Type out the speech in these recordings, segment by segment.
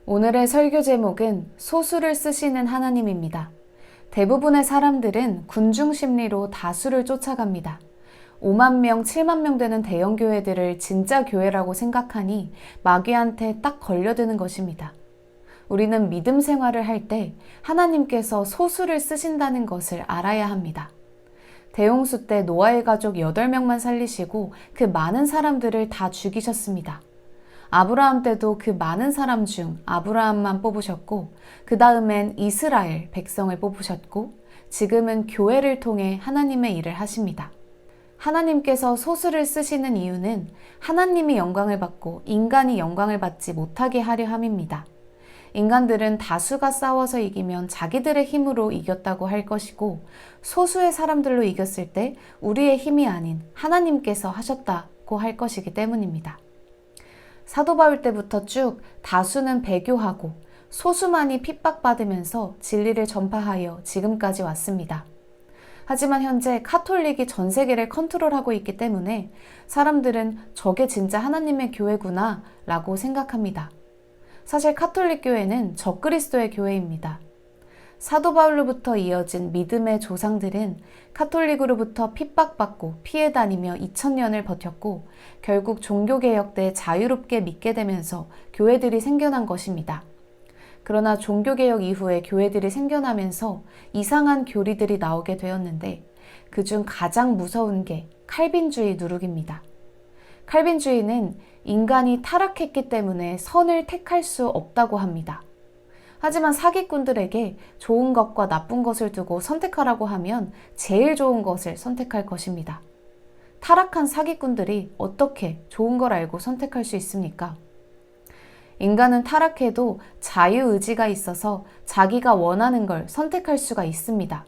오늘의 설교 제목은 소수를 쓰시는 하나님입니다. 대부분의 사람들은 군중 심리로 다수를 쫓아갑니다. 5만 명, 7만 명 되는 대형 교회들을 진짜 교회라고 생각하니 마귀한테 딱 걸려드는 것입니다. 우리는 믿음 생활을 할 때 하나님께서 소수를 쓰신다는 것을 알아야 합니다. 대홍수 때 노아의 가족 8명만 살리시고 그 많은 사람들을 다 죽이셨습니다. 아브라함 때도 그 많은 사람 중 아브라함만 뽑으셨고, 그 다음엔 이스라엘 백성을 뽑으셨고, 지금은 교회를 통해 하나님의 일을 하십니다. 하나님께서 소수를 쓰시는 이유는 하나님이 영광을 받고 인간이 영광을 받지 못하게 하려 함입니다. 인간들은 다수가 싸워서 이기면 자기들의 힘으로 이겼다고 할 것이고, 소수의 사람들로 이겼을 때 우리의 힘이 아닌 하나님께서 하셨다고 할 것이기 때문입니다. 사도 바울 때부터 쭉 다수는 배교하고 소수만이 핍박받으면서 진리를 전파하여 지금까지 왔습니다. 하지만 현재 카톨릭이 전 세계를 컨트롤하고 있기 때문에 사람들은 저게 진짜 하나님의 교회구나 라고 생각합니다. 사실 카톨릭 교회는 적그리스도의 교회입니다. 사도 바울로부터 이어진 믿음의 조상들은 카톨릭으로부터 핍박받고 피해 다니며 2000년을 버텼고 결국 종교개혁 때 자유롭게 믿게 되면서 교회들이 생겨난 것입니다. 그러나 종교개혁 이후에 교회들이 생겨나면서 이상한 교리들이 나오게 되었는데 그중 가장 무서운 게 칼빈주의 누룩입니다. 칼빈주의는 인간이 타락했기 때문에 선을 택할 수 없다고 합니다. 하지만 사기꾼들에게 좋은 것과 나쁜 것을 두고 선택하라고 하면 제일 좋은 것을 선택할 것입니다. 타락한 사기꾼들이 어떻게 좋은 걸 알고 선택할 수 있습니까? 인간은 타락해도 자유의지가 있어서 자기가 원하는 걸 선택할 수가 있습니다.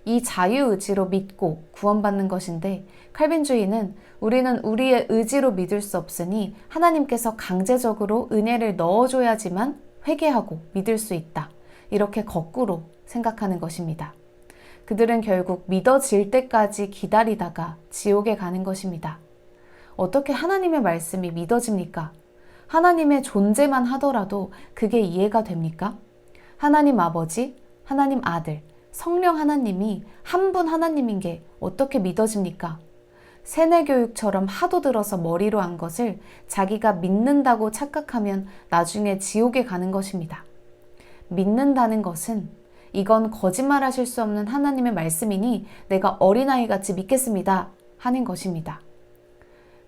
이 자유의지로 믿고 구원받는 것인데 칼빈주의는 우리는 우리의 의지로 믿을 수 없으니 하나님께서 강제적으로 은혜를 넣어줘야지만 회개하고 믿을 수 있다. 이렇게 거꾸로 생각하는 것입니다. 그들은 결국 믿어질 때까지 기다리다가 지옥에 가는 것입니다. 어떻게 하나님의 말씀이 믿어집니까? 하나님의 존재만 하더라도 그게 이해가 됩니까? 하나님 아버지, 하나님 아들, 성령 하나님이 한 분 하나님인 게 어떻게 믿어집니까? 세뇌교육처럼 하도 들어서 머리로 안 것을 자기가 믿는다고 착각하면 나중에 지옥에 가는 것입니다. 믿는다는 것은 이건 거짓말하실 수 없는 하나님의 말씀이니 내가 어린아이같이 믿겠습니다 하는 것입니다.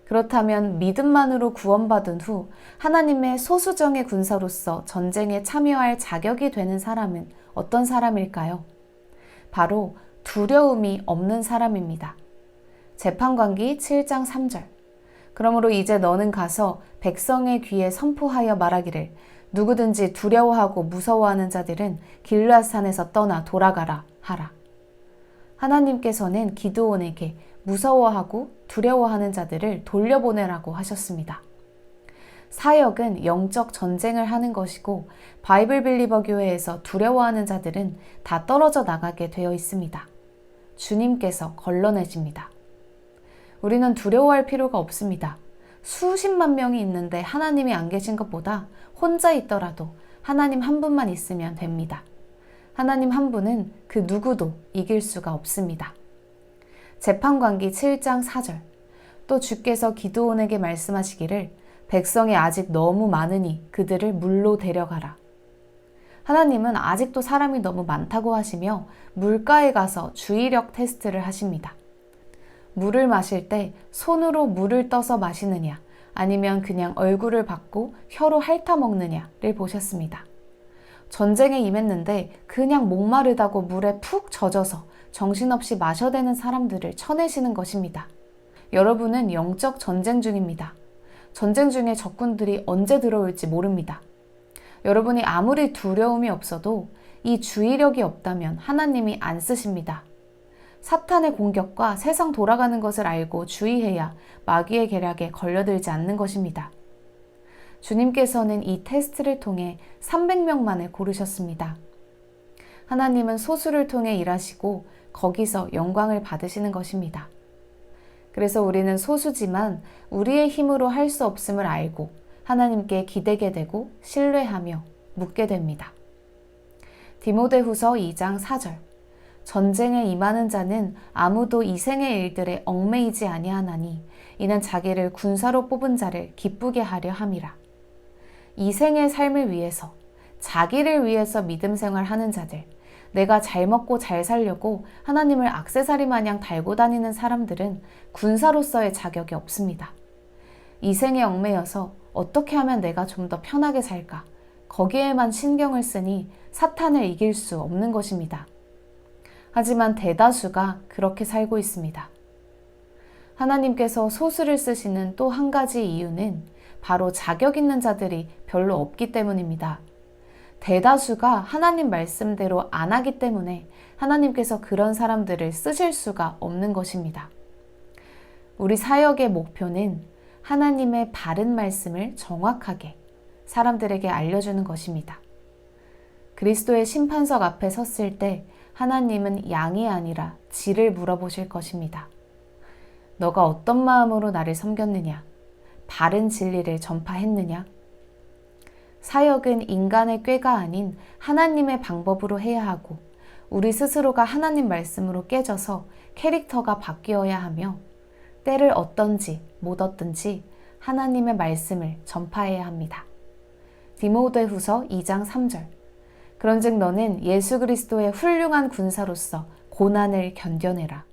그렇다면 믿음만으로 구원받은 후 하나님의 소수정의 군사로서 전쟁에 참여할 자격이 되는 사람은 어떤 사람일까요? 바로 두려움이 없는 사람입니다. 재판관기 7장 3절. 그러므로 이제 너는 가서 백성의 귀에 선포하여 말하기를 누구든지 두려워하고 무서워하는 자들은 길르앗산에서 떠나 돌아가라 하라. 하나님께서는 기드온에게 무서워하고 두려워하는 자들을 돌려보내라고 하셨습니다. 사역은 영적 전쟁을 하는 것이고 바이블 빌리버 교회에서 두려워하는 자들은 다 떨어져 나가게 되어 있습니다. 주님께서 걸러내십니다. 우리는 두려워할 필요가 없습니다. 수십만 명이 있는데 하나님이 안 계신 것보다 혼자 있더라도 하나님 한 분만 있으면 됩니다. 하나님 한 분은 그 누구도 이길 수가 없습니다. 재판관기 7장 4절. 또 주께서 기드온에게 말씀하시기를 백성이 아직 너무 많으니 그들을 물로 데려가라. 하나님은 아직도 사람이 너무 많다고 하시며 물가에 가서 주의력 테스트를 하십니다. 물을 마실 때 손으로 물을 떠서 마시느냐 아니면 그냥 얼굴을 받고 혀로 핥아 먹느냐를 보셨습니다. 전쟁에 임했는데 그냥 목마르다고 물에 푹 젖어서 정신없이 마셔대는 사람들을 쳐내시는 것입니다. 여러분은 영적 전쟁 중입니다. 전쟁 중에 적군들이 언제 들어올지 모릅니다. 여러분이 아무리 두려움이 없어도 이 주의력이 없다면 하나님이 안 쓰십니다. 사탄의 공격과 세상 돌아가는 것을 알고 주의해야 마귀의 계략에 걸려들지 않는 것입니다. 주님께서는 이 테스트를 통해 300명만을 고르셨습니다. 하나님은 소수를 통해 일하시고 거기서 영광을 받으시는 것입니다. 그래서 우리는 소수지만 우리의 힘으로 할 수 없음을 알고 하나님께 기대게 되고 신뢰하며 묻게 됩니다. 디모데후서 2장 4절. 전쟁에 임하는 자는 아무도 이 생의 일들에 얽매이지 아니하나니 이는 자기를 군사로 뽑은 자를 기쁘게 하려 함이라. 이 생의 삶을 위해서, 자기를 위해서 믿음 생활하는 자들, 내가 잘 먹고 잘 살려고 하나님을 액세서리 마냥 달고 다니는 사람들은 군사로서의 자격이 없습니다. 이 생에 얽매여서 어떻게 하면 내가 좀 더 편하게 살까? 거기에만 신경을 쓰니 사탄을 이길 수 없는 것입니다. 하지만 대다수가 그렇게 살고 있습니다. 하나님께서 소수를 쓰시는 또 한 가지 이유는 바로 자격 있는 자들이 별로 없기 때문입니다. 대다수가 하나님 말씀대로 안 하기 때문에 하나님께서 그런 사람들을 쓰실 수가 없는 것입니다. 우리 사역의 목표는 하나님의 바른 말씀을 정확하게 사람들에게 알려주는 것입니다. 그리스도의 심판석 앞에 섰을 때 하나님은 양이 아니라 질을 물어보실 것입니다. 너가 어떤 마음으로 나를 섬겼느냐? 바른 진리를 전파했느냐? 사역은 인간의 꾀가 아닌 하나님의 방법으로 해야 하고 우리 스스로가 하나님 말씀으로 깨져서 캐릭터가 바뀌어야 하며 때를 얻든지 못 얻든지 하나님의 말씀을 전파해야 합니다. 디모데후서 2장 3절. 그런즉 너는 예수 그리스도의 훌륭한 군사로서 고난을 견뎌내라.